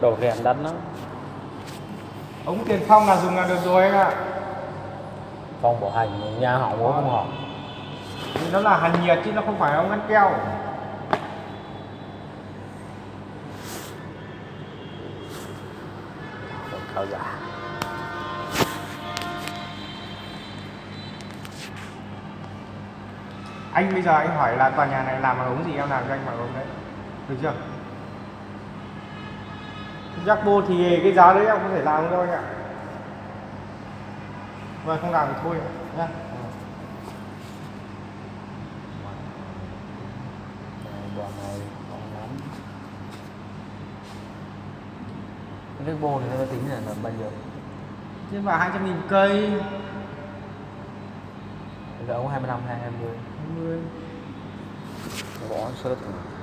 đồ rèn đắt lắm. Ống tiền phong là dùng là được rồi anh ạ. Phong bảo hành nhà họ cũng không hỏng. Thì nó là hàn nhiệt chứ nó không phải ống ngăn keo. Khảo giả. Anh bây giờ anh hỏi là tòa nhà này làm bằng ống gì, em làm cho anh bằng ống đấy, được chưa? Jacbo thì cái giá đấy em có thể làm đâu anh ạ. Và không làm thì thôi nhá. Đoạn này không lắm. Cái bô thì nó tính là bao nhiêu? Chứ mà 200.000 cây. Bây giờ ống 25 hay 20? 20. Bỏ sớt rồi.